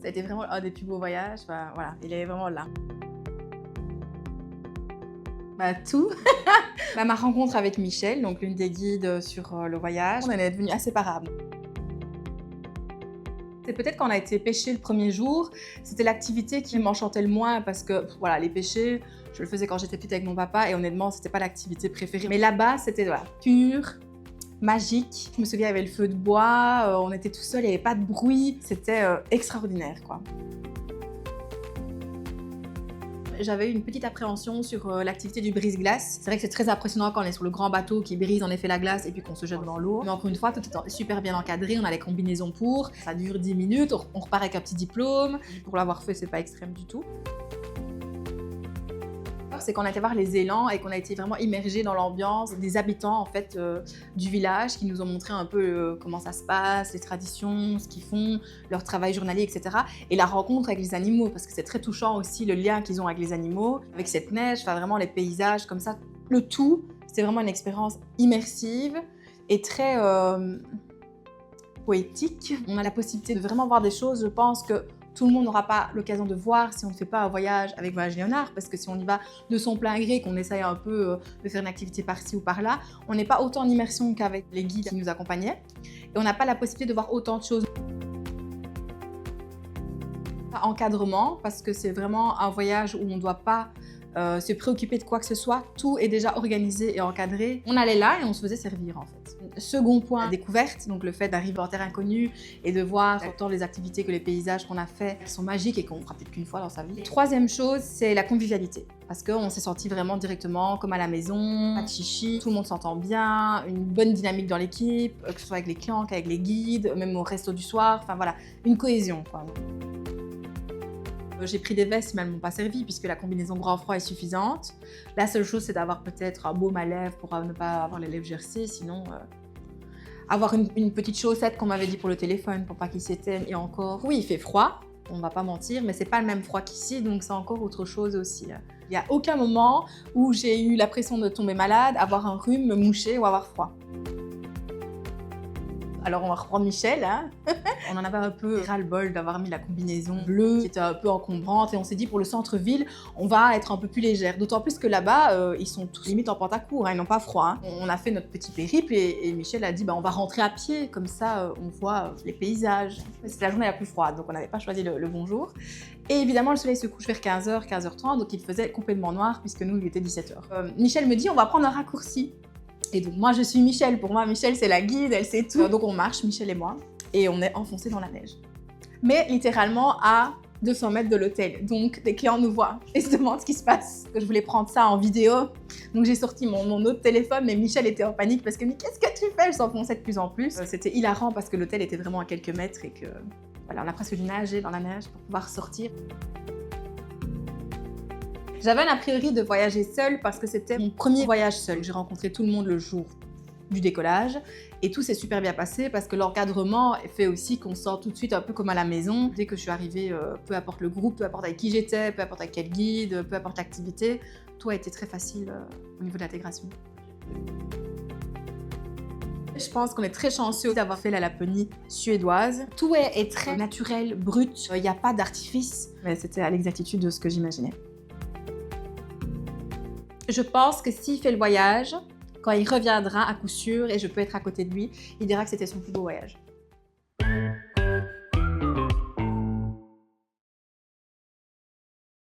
Ça a été vraiment un des plus beaux voyages. Enfin, voilà, il est vraiment là. Tout. Ma rencontre avec Michel, donc l'une des guides sur le voyage, on en est devenus inséparables. C'est peut-être quand on a été pêcher le premier jour, c'était l'activité qui m'enchantait le moins parce que voilà, les pêchers, je le faisais quand j'étais petite avec mon papa et honnêtement, c'était pas l'activité préférée. Mais là-bas, c'était voilà, pur, magique. Je me souviens, il y avait le feu de bois, on était tout seul, il n'y avait pas de bruit. C'était extraordinaire, quoi. J'avais eu une petite appréhension sur l'activité du brise-glace. C'est vrai que c'est très impressionnant quand on est sur le grand bateau qui brise en effet la glace et puis qu'on se jette dans l'eau. Mais encore une fois, tout est super bien encadré, on a les combinaisons pour. Ça dure 10 minutes, on repart avec un petit diplôme. Pour l'avoir fait, c'est pas extrême du tout. C'est qu'on a été voir les élans et qu'on a été vraiment immergés dans l'ambiance des habitants en fait du village qui nous ont montré un peu comment ça se passe, les traditions, ce qu'ils font, leur travail journalier, etc. Et la rencontre avec les animaux, parce que c'est très touchant aussi le lien qu'ils ont avec les animaux, avec cette neige, enfin vraiment les paysages comme ça. Le tout, c'était vraiment une expérience immersive et très poétique. On a la possibilité de vraiment voir des choses, je pense que tout le monde n'aura pas l'occasion de voir si on ne fait pas un voyage avec Voyage Léonard, parce que si on y va de son plein gré, qu'on essaye un peu de faire une activité par-ci ou par-là, on n'est pas autant en immersion qu'avec les guides qui nous accompagnaient, et on n'a pas la possibilité de voir autant de choses. Encadrement, parce que c'est vraiment un voyage où on ne doit pas se préoccuper de quoi que ce soit, tout est déjà organisé et encadré. On allait là et on se faisait servir en fait. Second point, découverte, donc le fait d'arriver en terre inconnue et de voir autant les activités que les paysages qu'on a fait qui sont magiques et qu'on fera peut-être qu'une fois dans sa vie. Troisième chose, c'est la convivialité, parce qu'on s'est senti vraiment directement comme à la maison, pas de chichi, tout le monde s'entend bien, une bonne dynamique dans l'équipe, que ce soit avec les clients qu'avec les guides, même au resto du soir, enfin voilà, une cohésion quoi. J'ai pris des vestes, mais elles ne m'ont pas servi puisque la combinaison grand-froid est suffisante. La seule chose, c'est d'avoir peut-être un baume à lèvres pour ne pas avoir les lèvres gercées, sinon avoir une petite chaussette qu'on m'avait dit pour le téléphone pour pas qu'il s'éteigne. Et encore, oui, il fait froid, on ne va pas mentir, mais c'est pas le même froid qu'ici, donc c'est encore autre chose aussi. Il n'y a aucun moment où j'ai eu l'impression de tomber malade, avoir un rhume, me moucher ou avoir froid. Alors on va reprendre Michel, hein. On en avait un peu ras-le-bol d'avoir mis la combinaison bleue qui était un peu encombrante et on s'est dit pour le centre-ville, on va être un peu plus légère. D'autant plus que là-bas, ils sont tous limite en pantacourt, hein, ils n'ont pas froid. Hein. On a fait notre petit périple et Michel a dit on va rentrer à pied, comme ça on voit les paysages. C'était la journée la plus froide, donc on n'avait pas choisi le bon jour. Et évidemment, le soleil se couche vers 15h, 15h30, donc il faisait complètement noir puisque nous, il était 17h. Michel me dit on va prendre un raccourci. Et donc moi je suis Michel, pour moi Michel c'est la guide, elle sait tout. Donc on marche, Michel et moi, et on est enfoncés dans la neige. Mais littéralement à 200 mètres de l'hôtel. Donc des clients nous voient et se demandent ce qui se passe. Je voulais prendre ça en vidéo, donc j'ai sorti mon autre téléphone, mais Michel était en panique parce qu'elle me dit qu'est-ce que tu fais? Elle s'enfonçait de plus en plus. C'était hilarant parce que l'hôtel était vraiment à quelques mètres et que voilà, on a presque dû nager dans la neige pour pouvoir sortir. J'avais un a priori de voyager seule parce que c'était mon premier voyage seul. J'ai rencontré tout le monde le jour du décollage et tout s'est super bien passé parce que l'encadrement fait aussi qu'on se sent tout de suite un peu comme à la maison. Dès que je suis arrivée, peu importe le groupe, peu importe avec qui j'étais, peu importe avec quel guide, peu importe l'activité, tout a été très facile au niveau de l'intégration. Je pense qu'on est très chanceux d'avoir fait la Laponie suédoise. Tout est très naturel, brut, il n'y a pas d'artifice, mais c'était à l'exactitude de ce que j'imaginais. Je pense que s'il fait le voyage, quand il reviendra à coup sûr, et je peux être à côté de lui, il dira que c'était son plus beau voyage.